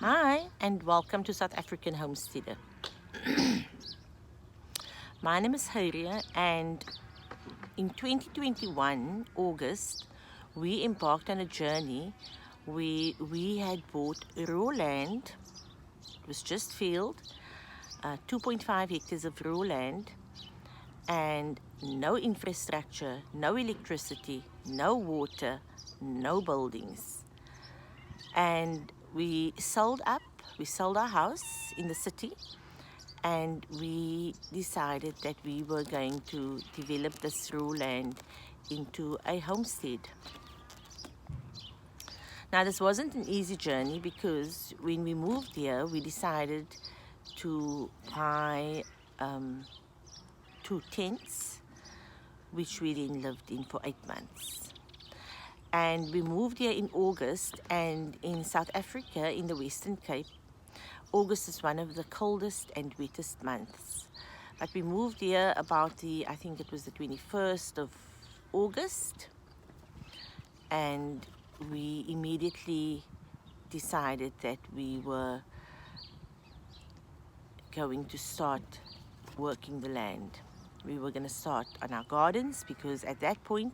Hi, and welcome to South African Homesteader. My name is Haria, and in 2021, August, we embarked on a journey. We had bought raw land. It was just field, 2.5 hectares of raw land, and no infrastructure, no electricity, no water, no buildings. And we sold our house in the city, and we decided that we were going to develop this raw land into a homestead. Now, this wasn't an easy journey because when we moved here, we decided to buy 2 tents, which we then lived in for 8 months. And we moved here in August, and in South Africa, in the Western Cape, August is one of the coldest and wettest months. But we moved here about I think it was the 21st of August, and we immediately decided that we were going to start working the land. We were going to start on our gardens because at that point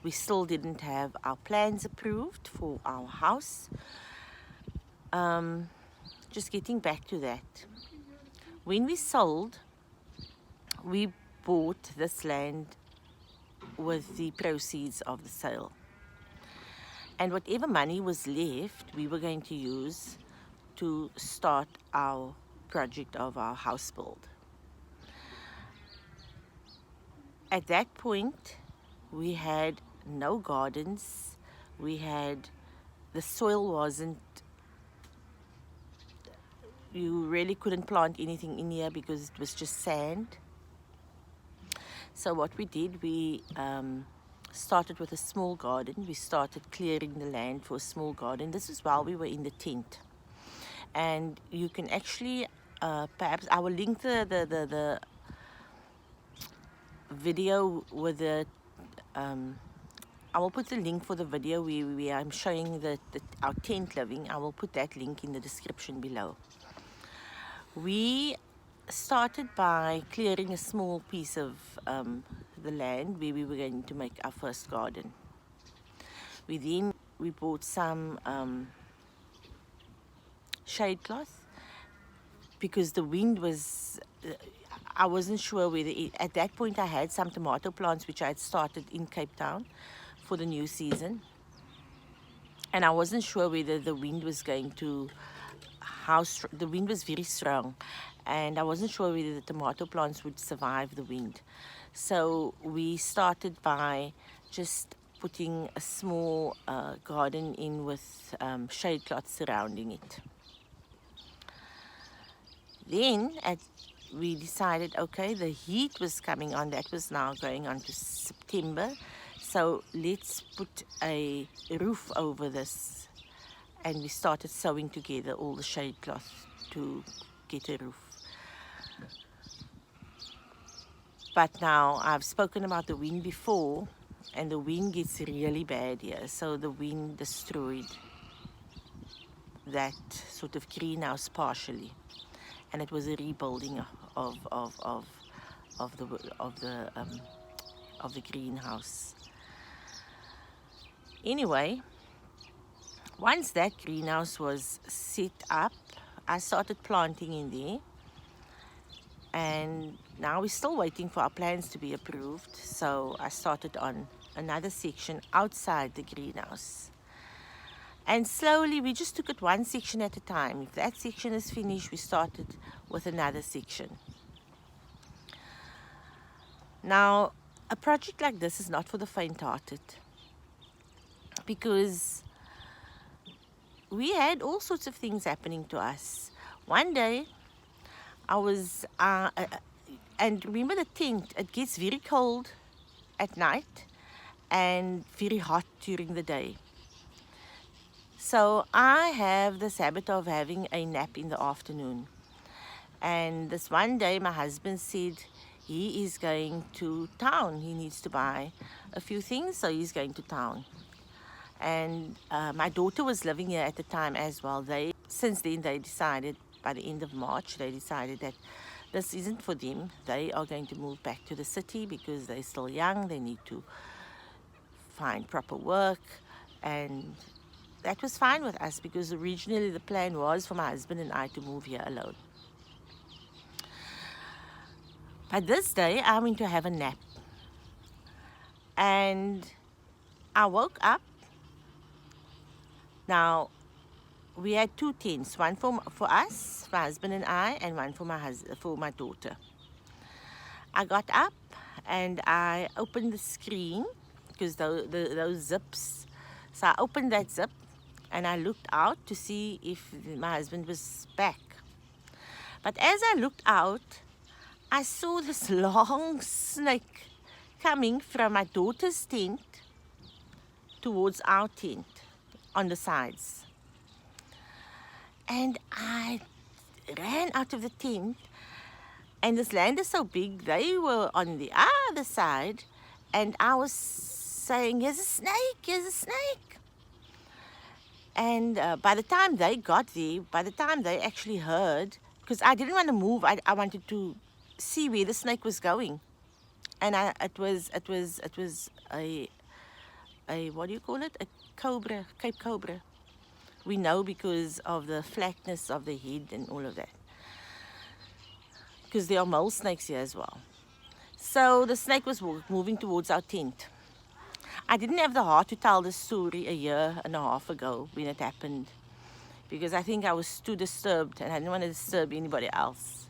we still didn't have our plans approved for our house. Just getting back to that. When we sold, we bought this land with the proceeds of the sale. And whatever money was left, we were going to use to start our project of our house build. At that point, we had no gardens. The soil wasn't, you really couldn't plant anything in here because it was just sand. So what we did, we started with a small garden. We started clearing the land for a small garden. This is while we were in the tent. And you can actually, perhaps I will link the video with I will put the link for the video where I'm showing our tent living. I will put that link in the description below. We started by clearing a small piece of the land where we were going to make our first garden. We bought some shade cloth because the wind was, I wasn't sure whether at that point I had some tomato plants which I had started in Cape Town for the new season, and I wasn't sure whether the wind was going to, the wind was very strong, and I wasn't sure whether the tomato plants would survive the wind. So we started by just putting a small garden in with shade cloth surrounding it. Then we decided, okay, the heat was coming on. That was now going on to September. So let's put a roof over this. And we started sewing together all the shade cloth to get a roof. But now I've spoken about the wind before, and the wind gets really bad here. So the wind destroyed that sort of greenhouse partially. And it was a rebuilding of the greenhouse. Anyway, once that greenhouse was set up, I started planting in there, and now we're still waiting for our plans to be approved. So I started on another section outside the greenhouse. And slowly, we just took it one section at a time. If that section is finished, we started with another section. Now, a project like this is not for the faint-hearted, because we had all sorts of things happening to us. One day, I was, and remember the tent, it gets very cold at night and very hot during the day. So I have this habit of having a nap in the afternoon. And this one day my husband said he is going to town. He needs to buy a few things, so he's going to town. And my daughter was living here at the time as well. Since then, they decided, by the end of March, they decided that this isn't for them. They are going to move back to the city because they're still young. They need to find proper work. And that was fine with us because originally the plan was for my husband and I to move here alone. But this day, I went to have a nap. And I woke up. Now, we had two tents, one for us, my husband and I, and one for my daughter. I got up and I opened the screen because those zips. So I opened that zip and I looked out to see if my husband was back. But as I looked out, I saw this long snake coming from my daughter's tent towards our tent on the sides. And I ran out of the tent, and this land is so big, they were on the other side, and I was saying, "Here's a snake, here's a snake." And by the time they got there, by the time they actually heard, because I didn't want to move, I wanted to see where the snake was going. And it was a what do you call it? A cobra, Cape Cobra. We know because of the flatness of the head and all of that. Because there are mole snakes here as well. So the snake was moving towards our tent. I didn't have the heart to tell this story a year and a half ago when it happened, because I think I was too disturbed and I didn't want to disturb anybody else.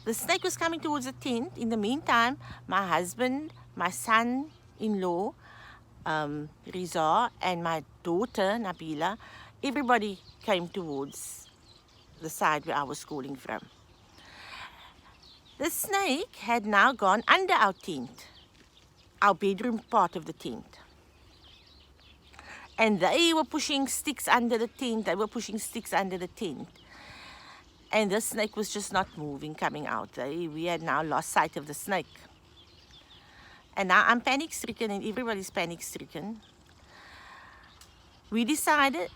The snake was coming towards the tent. In the meantime, my husband, my son-in-law, Rizar, and my daughter, Nabila, everybody came towards the side where I was calling from. The snake had now gone under our tent, our bedroom part of the tent. And they were pushing sticks under the tent. And the snake was just not moving, coming out. We had now lost sight of the snake. And now I'm panic-stricken and everybody's panic-stricken. We decided,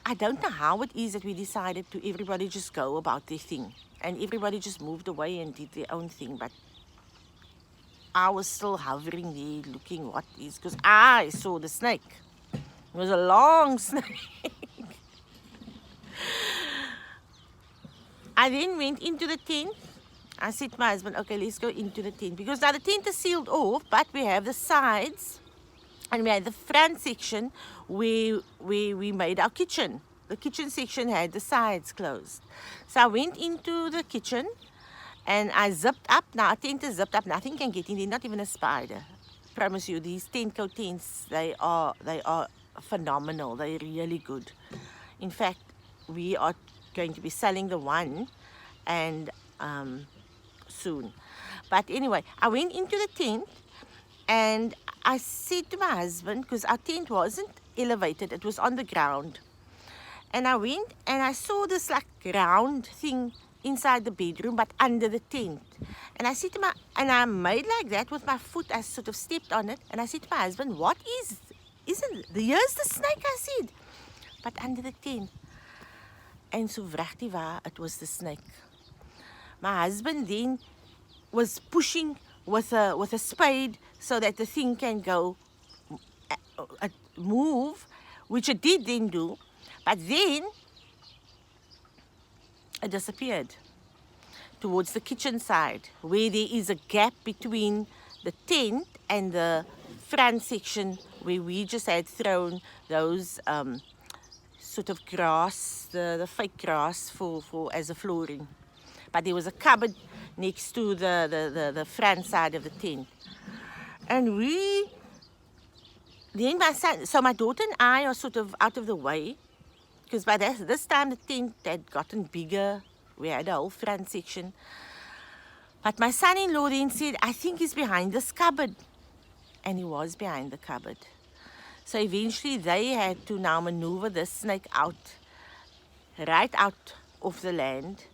I don't know how it is that we decided to everybody just go about their thing. And everybody just moved away and did their own thing. But I was still hovering there looking what is, because I saw the snake. It was a long snake. I then went into the tent. I said to my husband, okay, let's go into the tent. Because now the tent is sealed off, but we have the sides and we had the front section where we made our kitchen. The kitchen section had the sides closed. So I went into the kitchen and I zipped up. Now our tent is zipped up. Nothing can get in there, not even a spider. I promise you, these Tenco tents, they are phenomenal. They're really good. In fact, we are going to be selling the one and soon. But anyway, I went into the tent and I said to my husband, because our tent wasn't elevated, it was on the ground. And I went and I saw this like round thing inside the bedroom, but under the tent. And I said to and I made like that with my foot. I sort of stepped on it and I said to my husband, what here's the snake, I said, but under the tent. And so vragtig waar, it was the snake. My husband then was pushing with a spade so that the thing can go move, which it did then do, but then it disappeared towards the kitchen side, where there is a gap between the tent and the front section where we just had thrown those sort of grass, the fake grass for as a flooring. But there was a cupboard next to the front side of the tent. And then my daughter and I are sort of out of the way, because by this time the tent had gotten bigger. We had a whole front section. But my son-in-law then said, I think he's behind this cupboard. And he was behind the cupboard. So eventually they had to now maneuver this snake out, right out of the land.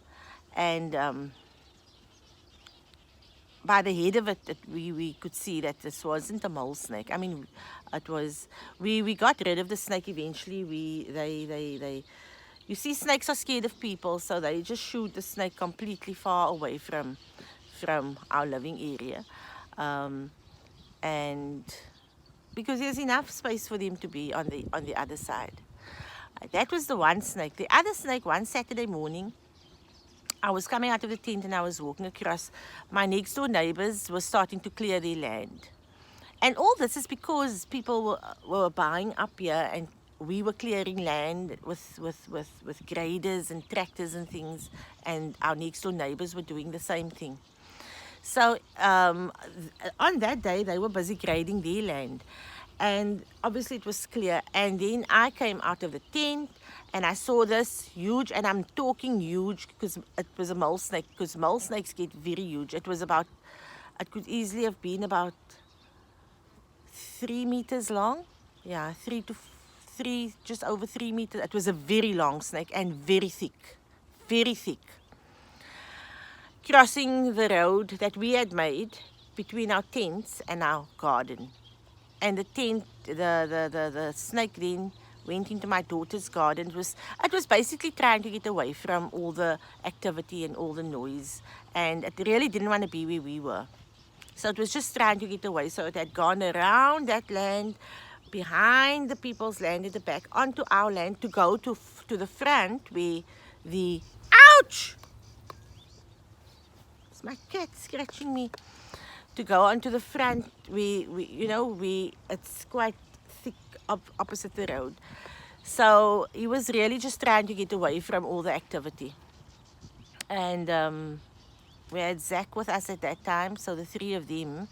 And by the head of it, we could see that this wasn't a mole snake. I mean, it was, we got rid of the snake eventually. They you see, snakes are scared of people, so they just shoot the snake completely far away from our living area. Um, and because there's enough space for them to be on the other side. That was the one snake. The other snake, one Saturday morning, I was coming out of the tent and I was walking across. My next door neighbors were starting to clear their land. And all this is because people were buying up here, and we were clearing land with graders and tractors and things, and our next door neighbors were doing the same thing. So on that day, they were busy grading their land. And obviously it was clear. And then I came out of the tent and I saw this huge, and I'm talking huge because it was a mole snake, because mole snakes get very huge. It could easily have been about 3 meters long. Yeah, just over 3 meters. It was a very long snake and very thick, very thick. Crossing the road that we had made between our tents and our garden. And the tent, the snake then went into my daughter's garden. It was basically trying to get away from all the activity and all the noise. And it really didn't want to be where we were. So it was just trying to get away. So it had gone around that land, behind the people's land at the back, onto our land to go to the front where the... Ouch! It's my cat scratching me. To go onto the front, it's quite thick opposite the road. So he was really just trying to get away from all the activity. And we had Zach with us at that time, so the three of them,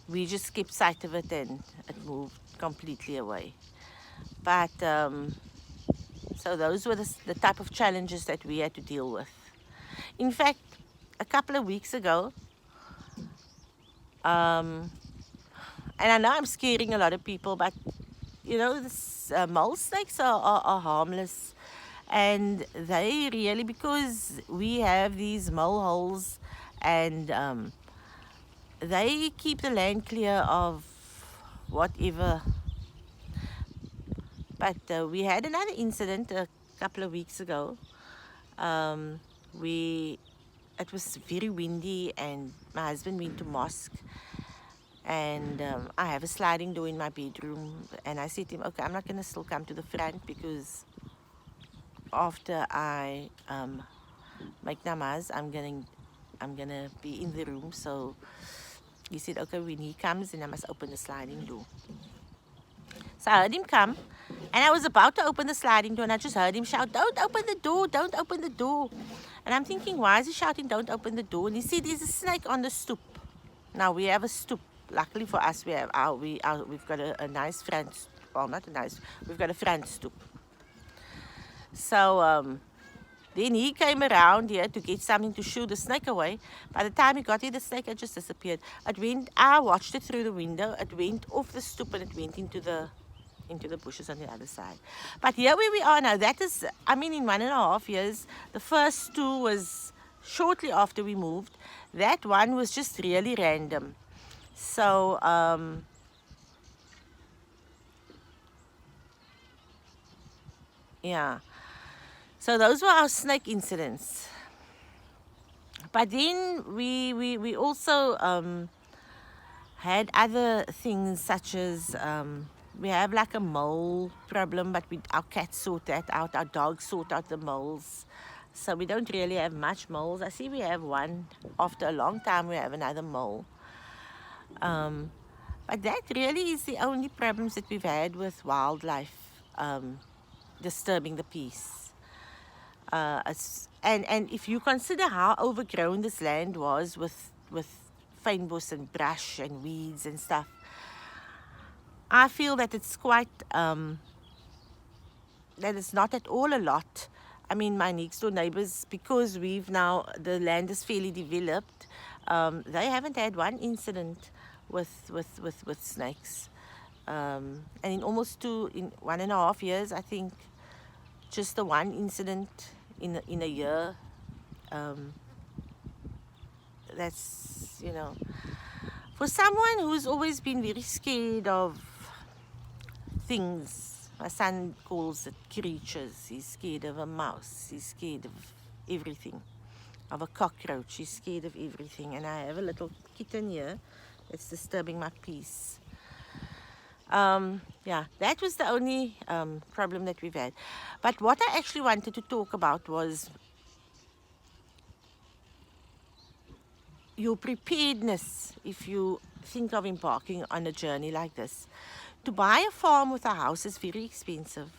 we just kept sight of it and it moved completely away. But so those were the type of challenges that we had to deal with. In fact, a couple of weeks ago, and I know I'm scaring a lot of people, but this mole snakes are harmless, and they really, because we have these mole holes, and they keep the land clear of whatever. But we had another incident a couple of weeks ago. It was very windy, and my husband went to mosque, and I have a sliding door in my bedroom, and I said to him, okay, I'm not going to still come to the front, because after I make namaz, I'm gonna be in the room. So he said, okay, when he comes, then I must open the sliding door. So I heard him come, and I was about to open the sliding door, and I just heard him shout, don't open the door, don't open the door. And I'm thinking, why is he shouting, don't open the door? And he said, there's a snake on the stoep. Now, we have a stoep. Luckily for us, we've got a nice front, well, not a nice, we've got a front stoep. So then he came around here to get something to shoo the snake away. By the time he got here, the snake had just disappeared. I watched it through the window. It went off the stoep and it went into the bushes on the other side. But here where we are now, that is, I mean, in 1.5 years, the first two was shortly after we moved. That one was just really random. So, yeah. So those were our snake incidents. But then we also had other things, such as we have like a mole problem, but our cats sort that out, our dogs sort out the moles. So we don't really have much moles. I see we have one. After a long time, we have another mole. But that really is the only problems that we've had with wildlife disturbing the peace. And if you consider how overgrown this land was with fynbos and brush and weeds and stuff, I feel that it's quite, that it's not at all a lot. I mean, my next door neighbors, because the land is fairly developed, they haven't had one incident with snakes. And in 1.5 years, I think just the one incident in a year, that's, for someone who's always been very scared of things. My son calls it creatures. He's scared of a mouse. He's scared of everything. Of a cockroach. He's scared of everything. And I have a little kitten here that's disturbing my peace. Yeah, that was the only problem that we've had. But what I actually wanted to talk about was your preparedness if you think of embarking on a journey like this. To buy a farm with a house is very expensive.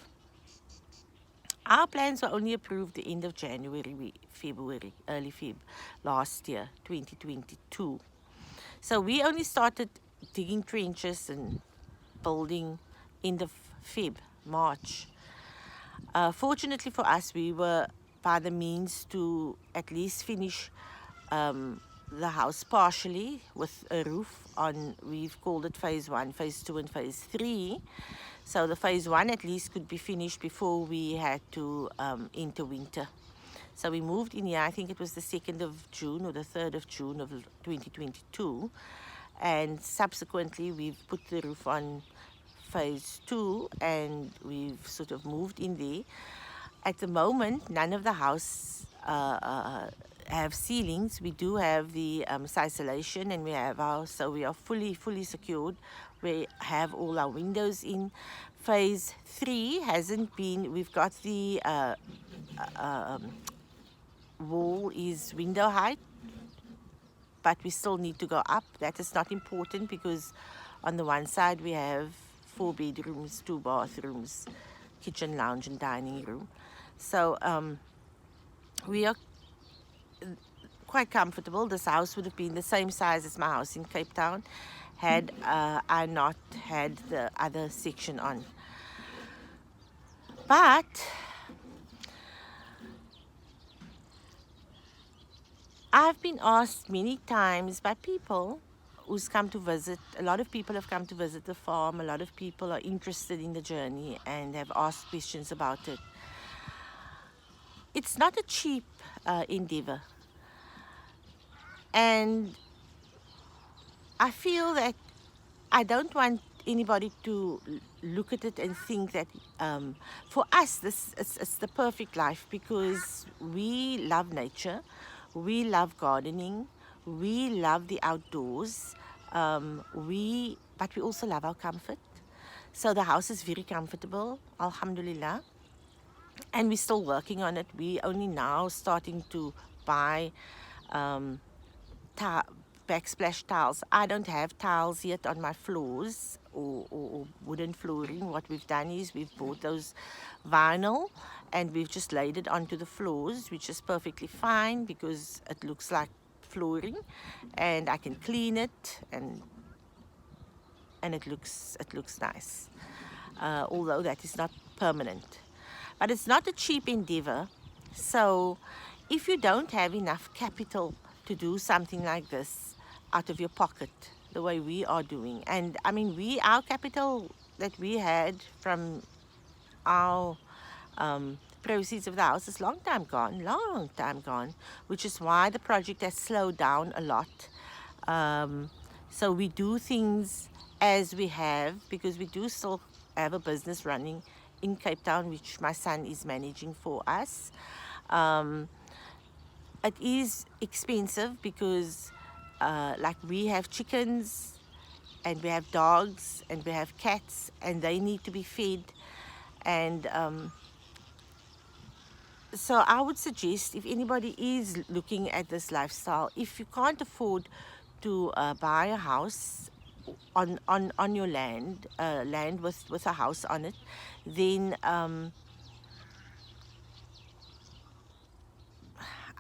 Our plans were only approved the end of January, February, early Feb last year, 2022. So we only started digging trenches and building end of Feb, March. Fortunately for us, we were by the means to at least finish the house partially with a roof on. We've called it phase 1, phase 2 and phase 3. So the phase 1 at least could be finished before we had to enter winter. So we moved in here, I think it was the 2nd of June or the 3rd of June of 2022. And subsequently we've put the roof on phase 2 and we've sort of moved in there. At the moment, none of the house have ceilings. We do have the isolation, and we have so we are fully secured. We have all our windows in. Phase 3 hasn't been. We've got the wall is window height, but we still need to go up. That is not important because on the one side we have 4 bedrooms, 2 bathrooms, kitchen, lounge and dining room. So we are quite comfortable. This house would have been the same size as my house in Cape Town had I not had the other section on. But I've been asked many times by people who's come to visit. A lot of people have come to visit the farm. A lot of people are interested in the journey and have asked questions about it. It's not a cheap endeavor. And I feel that I don't want anybody to look at it and think that for us this it's the perfect life, because we love nature, we love gardening, we love the outdoors, but we also love our comfort. So the house is very comfortable, alhamdulillah, and we're still working on it. We only now starting to buy backsplash tiles. I don't have tiles yet on my floors or wooden flooring. What we've done is we've bought those vinyl and we've just laid it onto the floors, which is perfectly fine because it looks like flooring and I can clean it and it looks nice, although that is not permanent. But it's not a cheap endeavor. So if you don't have enough capital to do something like this out of your pocket, the way we are doing, and I mean our capital that we had from our proceeds of the house is long time gone, which is why the project has slowed down a lot. So we do things as we have, because we do still have a business running in Cape Town, which my son is managing for us. It is expensive because like we have chickens and we have dogs and we have cats and they need to be fed, and so I would suggest, if anybody is looking at this lifestyle, if you can't afford to buy a house on your land, land with a house on it, then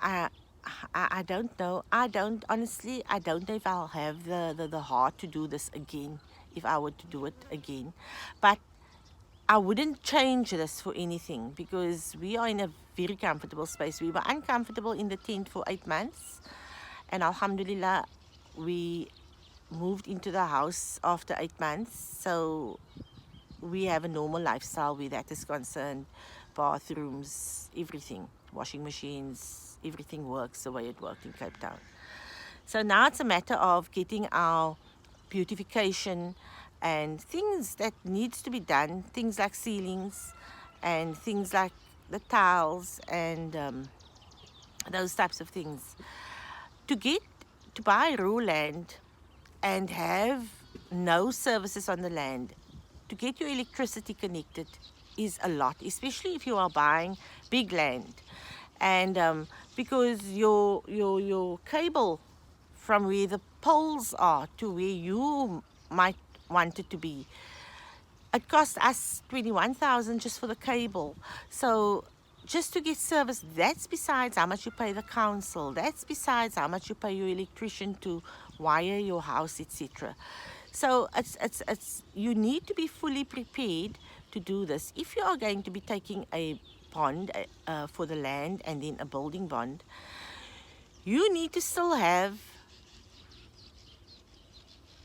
I don't know. Honestly, I don't know if I'll have the heart to do this again, if I were to do it again. But I wouldn't change this for anything, because we are in a very comfortable space. We were uncomfortable in the tent for 8 months, and alhamdulillah, we moved into the house after 8 months. So we have a normal lifestyle where that is concerned. Bathrooms, everything, washing machines, everything works the way it worked in Cape Town. So now it's a matter of getting our beautification and things that needs to be done, things like ceilings and things like the tiles and those types of things. To get to buy raw land and have no services on the land, to get your electricity connected is a lot, especially if you are buying big land. And because your cable from where the poles are to where you might want it to be, it cost us 21,000 just for the cable. So just to get service, that's besides how much you pay the council, that's besides how much you pay your electrician to wire your house, etc. So it's you need to be fully prepared to do this. If you are going to be taking a bond for the land and then a building bond, you need to still have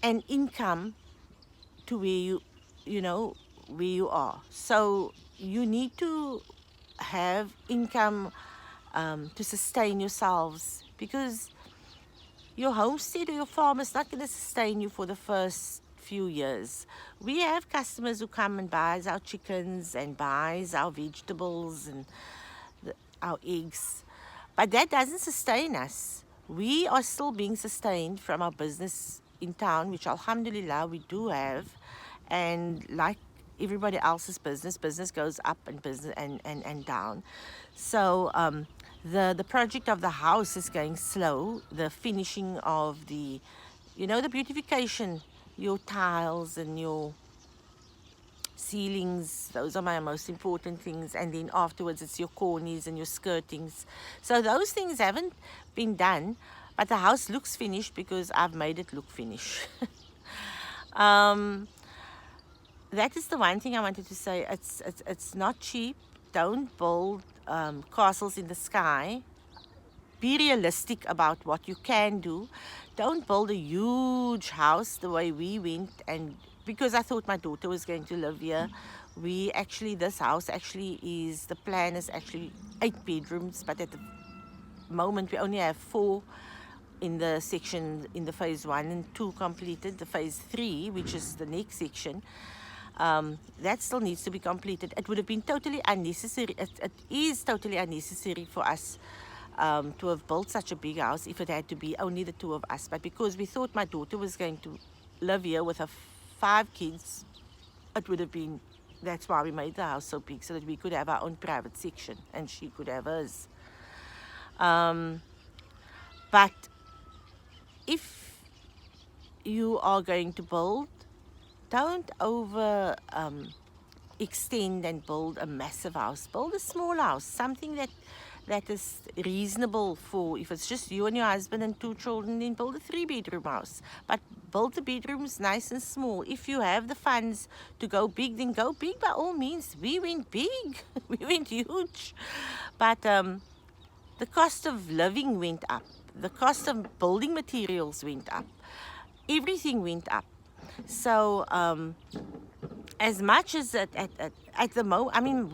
an income to where you know where you are. So you need to have income to sustain yourselves, because your homestead or your farm is not going to sustain you for the first few years. We have customers who come and buys our chickens and buys our vegetables and our eggs, but that doesn't sustain us. We are still being sustained from our business in town, which alhamdulillah we do have. And like everybody else's business goes up and business and down. So the project of the house is going slow. The finishing of the, the beautification, your tiles and your ceilings, those are my most important things. And then afterwards it's your cornies and your skirtings. So those things haven't been done, but the house looks finished because I've made it look finished. That is the one thing I wanted to say. It's not cheap. Don't build castles in the sky. Be realistic about what you can do. Don't build a huge house the way we went, and because I thought my daughter was going to live here, this house actually is, the plan is actually 8 bedrooms, but at the moment we only have 4 in the section, in the phase 1 and 2 completed. The phase 3, which is the next section, that still needs to be completed. It would have been totally unnecessary. It is totally unnecessary for us to have built such a big house if it had to be only the 2 of us. But because we thought my daughter was going to live here with her 5 kids, it would have been, that's why we made the house so big, so that we could have our own private section and she could have hers. But if you are going to build, don't over extend and build a massive house. Build a small house, something that is reasonable for, if it's just you and your husband and 2 children, then build a 3-bedroom house. But build the bedrooms nice and small. If you have the funds to go big, then go big by all means. We went big. We went huge. But the cost of living went up. The cost of building materials went up. Everything went up. So as much as at the moment, I mean,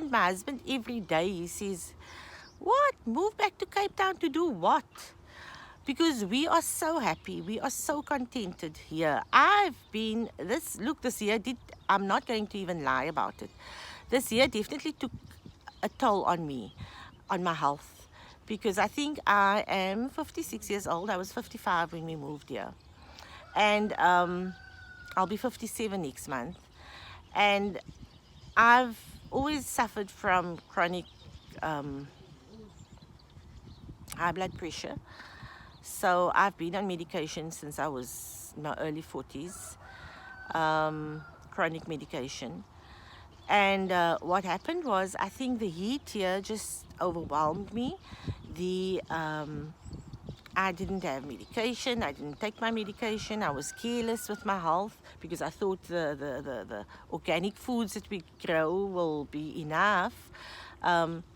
my husband every day, he says, what, move back to Cape Town to do what? Because we are so happy, we are so contented here. This year I'm not going to even lie about it. This year definitely took a toll on me, on my health, because I think I am 56 years old. I was 55 when we moved here. And I'll be 57 next month. And I've always suffered from chronic high blood pressure. So I've been on medication since I was in my early 40s, chronic medication. And what happened was, I think the heat here just overwhelmed me. I didn't have medication. I didn't take my medication. I was careless with my health because I thought the organic foods that we grow will be enough.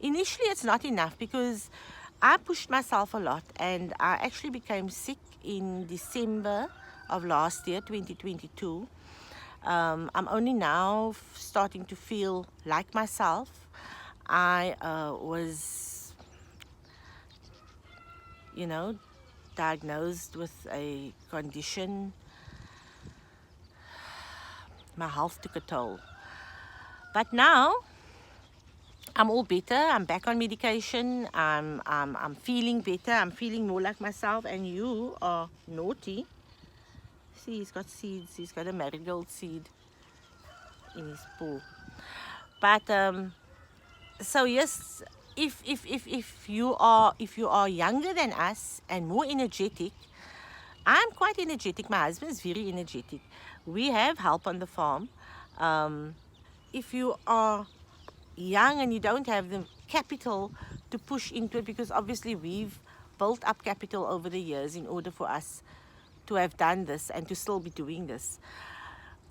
Initially, it's not enough because I pushed myself a lot, and I actually became sick in December of last year, 2022. I'm only now starting to feel like myself. I was, diagnosed with a condition, my health took a toll. But now I'm all better. I'm back on medication. I'm feeling better. I'm feeling more like myself. And you are naughty. See, he's got seeds. He's got a marigold seed in his paw. But so yes, if you are younger than us and more energetic, I'm quite energetic. My husband is very energetic. We have help on the farm. If you are young and you don't have the capital to push into it, because obviously we've built up capital over the years in order for us to have done this and to still be doing this.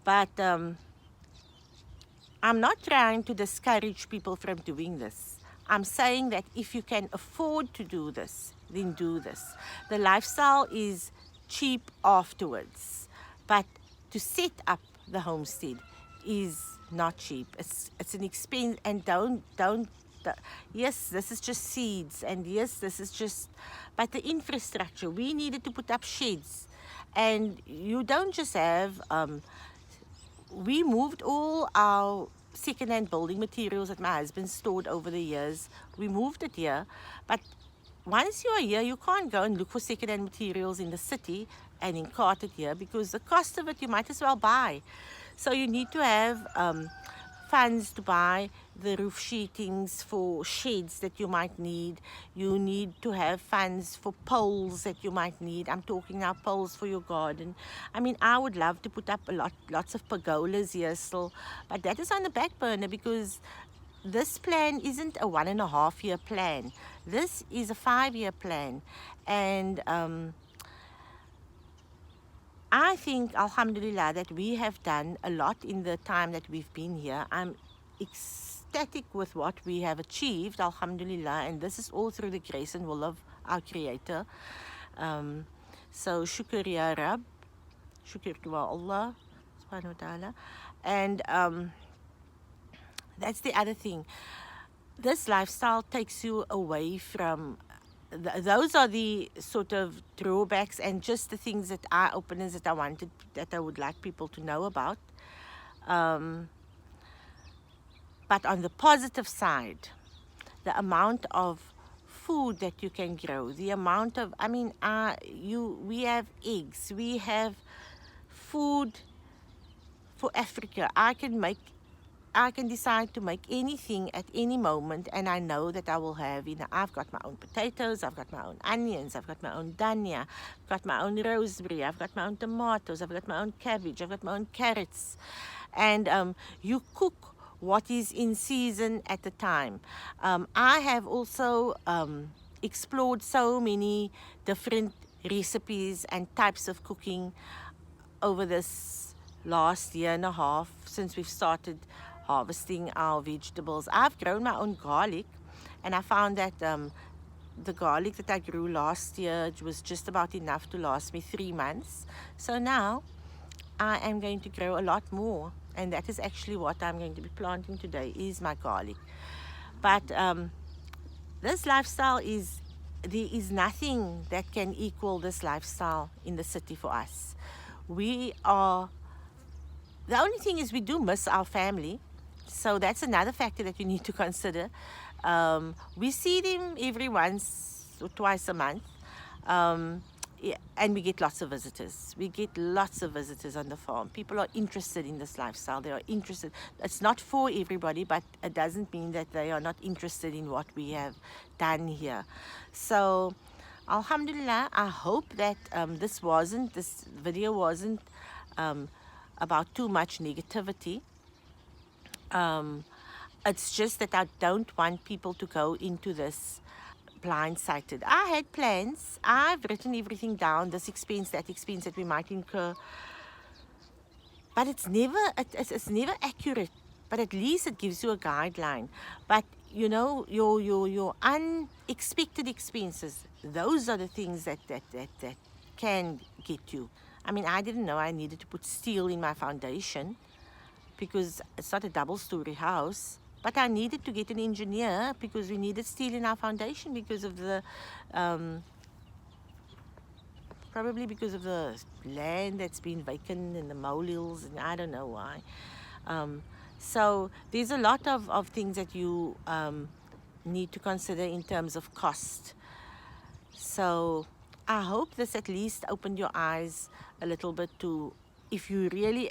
But I'm not trying to discourage people from doing this. I'm saying that if you can afford to do this, then do this. The lifestyle is cheap afterwards, but to set up the homestead is not cheap. It's an expense, and don't. Yes, this is just seeds, and yes, this is just. But the infrastructure, we needed to put up sheds, and you don't just have. We moved all our second-hand building materials that my husband stored over the years. We moved it here, but once you are here, you can't go and look for second-hand materials in the city and then cart it here, because the cost of it you might as well buy. So you need to have funds to buy the roof sheetings for sheds that you might need. You need to have funds for poles that you might need. I'm talking now poles for your garden. I mean, I would love to put up lots of pergolas here still, but that is on the back burner because this plan isn't a 1.5 year plan. This is a 5-year plan. And I think, alhamdulillah, that we have done a lot in the time that we've been here. I'm ecstatic with what we have achieved, alhamdulillah, and this is all through the grace and will of our Creator. So, shukr ya Rab, shukr to Allah, subhanahu wa ta'ala. And that's the other thing. This lifestyle takes you away from those are the sort of drawbacks and just the things that eye openers that I would like people to know about. But on the positive side, the amount of food that you can grow, the amount of, I mean, we have eggs, we have food for Africa. I can decide to make anything at any moment, and I know that I will have, I've got my own potatoes, I've got my own onions, I've got my own dhania, I've got my own rosemary, I've got my own tomatoes, I've got my own cabbage, I've got my own carrots. And you cook what is in season at the time. I have also explored so many different recipes and types of cooking over this last 1.5 years since we've started harvesting our vegetables. I've grown my own garlic, and I found that the garlic that I grew last year was just about enough to last me 3 months. So now I am going to grow a lot more, and that is actually what I'm going to be planting today, is my garlic. But this lifestyle there is nothing that can equal this lifestyle in the city for us. The only thing is we do miss our family. So that's another factor that you need to consider. We see them every once or twice a month. And we get lots of visitors. We get lots of visitors on the farm. People are interested in this lifestyle. They are interested. It's not for everybody, but it doesn't mean that they are not interested in what we have done here. So, alhamdulillah, I hope that this video wasn't about too much negativity. It's just that I don't want people to go into this blindsided. I had plans. I've written everything down, this expense that we might incur. But it's never accurate. But at least it gives you a guideline. But you know, your unexpected expenses, those are the things that can get you. I mean, I didn't know I needed to put steel in my foundation because it's not a double-story house. But I needed to get an engineer because we needed steel in our foundation because of the probably because of the land that's been vacant and the molehills, and I don't know why. So there's a lot of things that you need to consider in terms of cost. So I hope this at least opened your eyes a little bit to, if you really,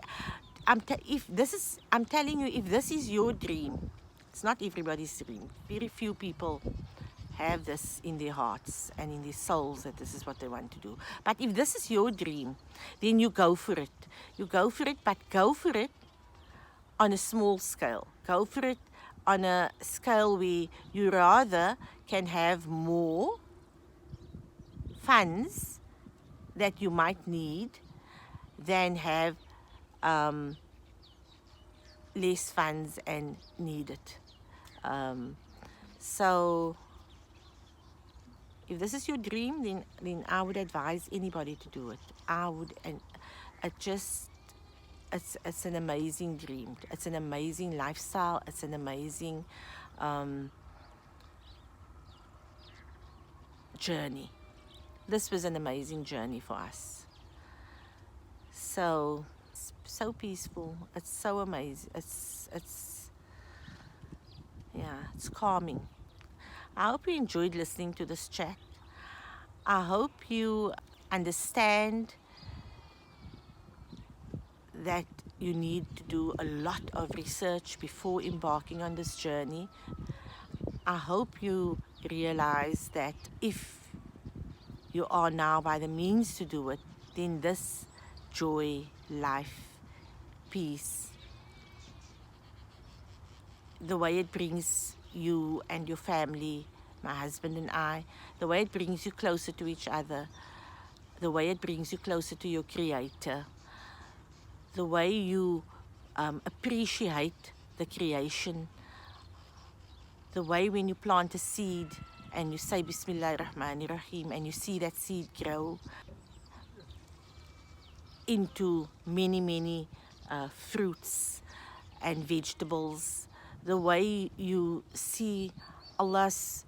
I'm telling you, if this is your dream, it's not everybody's dream. Very few people have this in their hearts and in their souls that this is what they want to do. But if this is your dream, then you go for it. You go for it, but go for it on a small scale. Go for it on a scale where you rather can have more funds that you might need than have less funds and need it. So if this is your dream, then I would advise anybody to do it. I would, and it just, it's an amazing dream. It's an amazing lifestyle. It's an amazing journey. This was an amazing journey for us. So it's so peaceful. It's so amazing. It's yeah, it's calming. I hope you enjoyed listening to this chat. I hope you understand that you need to do a lot of research before embarking on this journey. I hope you realize that if you are now by the means to do it, then this joy, life, peace, the way it brings you and your family, my husband and I, the way it brings you closer to each other, the way it brings you closer to your Creator, the way you appreciate the creation, the way when you plant a seed and you say Bismillah ar-Rahman ar-Rahim and you see that seed grow into many, many fruits and vegetables, the way you see Allah's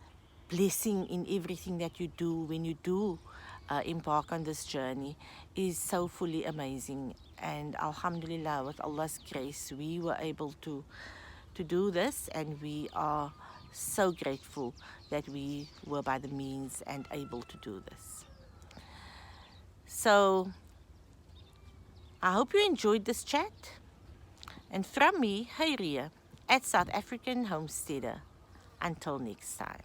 blessing in everything that you do when you do embark on this journey is so fully amazing. And Alhamdulillah, with Allah's grace, we were able to do this, and we are so grateful that we were by the means and able to do this. So I hope you enjoyed this chat. And from me, Hayriya, at South African Homesteader. Until next time.